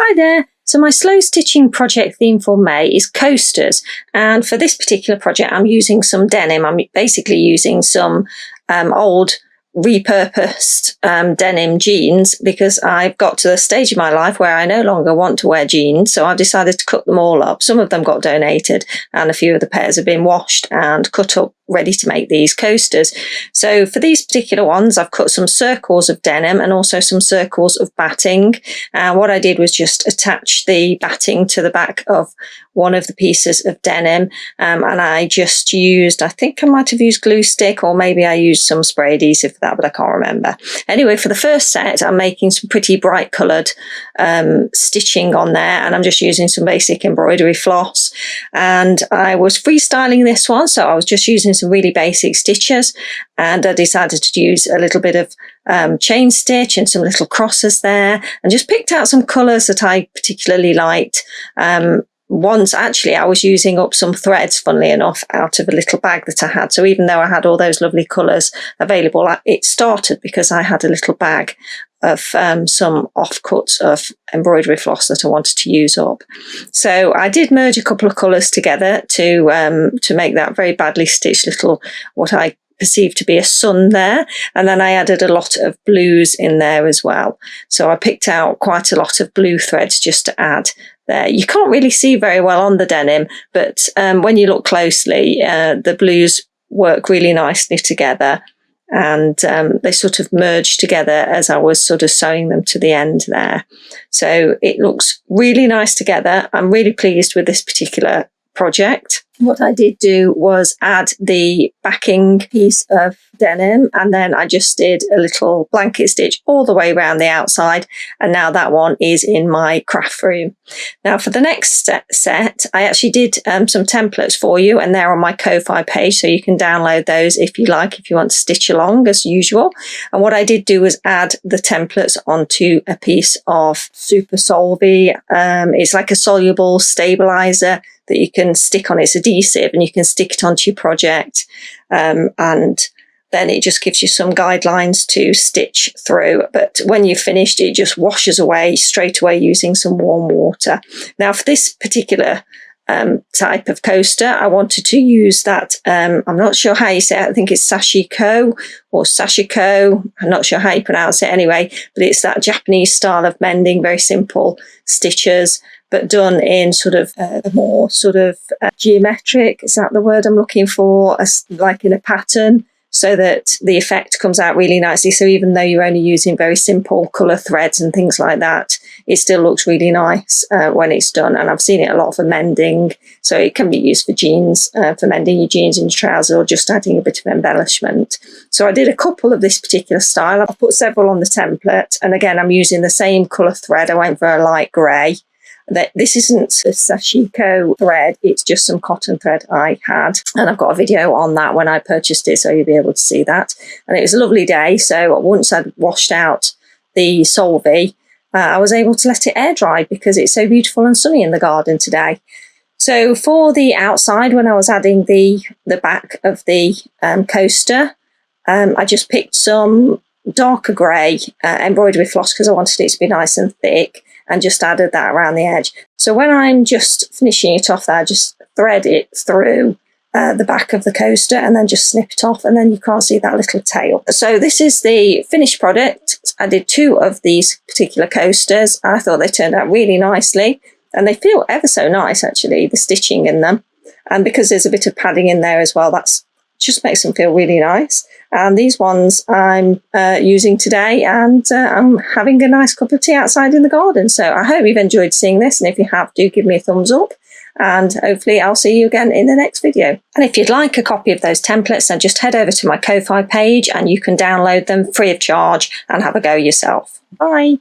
Hi there! So my slow stitching project theme for May is coasters, and for this particular project I'm using some denim. I'm basically using some old repurposed denim jeans because I've got to the stage of my life where I no longer want to wear jeans, so I've decided to cut them all up. Some of them got donated and a few of the pairs have been washed and cut up ready to make these coasters. So for these particular ones I've cut some circles of denim and also some circles of batting, and what I did was just attach the batting to the back of one of the pieces of denim, and I just used, I think I might have used glue stick, or maybe I used some spray adhesive for that, but I can't remember. Anyway, for the first set I'm making some pretty bright coloured stitching on there, and I'm just using some basic embroidery floss, and I was freestyling this one, so I was just using some really basic stitches, and I decided to use a little bit of chain stitch and some little crosses there, and just picked out some colours that I particularly liked. Once actually I was using up some threads, funnily enough, out of a little bag that I had. So even though I had all those lovely colours available, it started because I had a little bag of some offcuts of embroidery floss that I wanted to use up. So I did merge a couple of colours together to make that very badly stitched little, what I perceived to be a sun there, and then I added a lot of blues in there as well. So I picked out quite a lot of blue threads just to add there. You can't really see very well on the denim, but when you look closely, the blues work really nicely together, and they sort of merged together as I was sort of sewing them to the end there. So it looks really nice together. I'm really pleased with this particular project. What I did do was add the backing piece of denim, and then I just did a little blanket stitch all the way around the outside, and now that one is in my craft room. Now for the next set I actually did some templates for you, and they're on my Ko-Fi page, so you can download those if you like, if you want to stitch along as usual. And what I did do was add the templates onto a piece of Super Solvay. It's like a soluble stabilizer that you can stick on. It's adhesive and you can stick it onto your project, and then it just gives you some guidelines to stitch through, but when you've finished it just washes away straight away using some warm water. Now for this particular type of coaster I wanted to use that, I'm not sure how you say it, I think it's Sashiko or Sashiko, I'm not sure how you pronounce it anyway, but it's that Japanese style of mending, very simple stitches, but done in sort of a more sort of geometric, is that the word I'm looking for, like in a pattern, so that the effect comes out really nicely. So even though you're only using very simple colour threads and things like that, it still looks really nice when it's done. And I've seen it a lot for mending, so it can be used for jeans, for mending your jeans and your trousers, or just adding a bit of embellishment. So I did a couple of this particular style. I've put several on the template, and again I'm using the same colour thread. I went for a light grey. This isn't a Sashiko thread, it's just some cotton thread I had, and I've got a video on that when I purchased it, so you'll be able to see that. And it was a lovely day, so once I'd washed out the Solvay, I was able to let it air dry because it's so beautiful and sunny in the garden today. So for the outside, when I was adding the back of the coaster, I just picked some darker grey embroidery floss because I wanted it to be nice and thick, and just added that around the edge. So when I'm just finishing it off there, I just thread it through the back of the coaster and then just snip it off, and then you can't see that little tail. So this is the finished product. I did 2 of these particular coasters. I thought they turned out really nicely, and they feel ever so nice actually, the stitching in them. And because there's a bit of padding in there as well, that's just makes them feel really nice. And these ones I'm using today, and I'm having a nice cup of tea outside in the garden. So I hope you've enjoyed seeing this, and if you have, do give me a thumbs up, and hopefully I'll see you again in the next video. And if you'd like a copy of those templates, then just head over to my Ko-Fi page and you can download them free of charge and have a go yourself. Bye!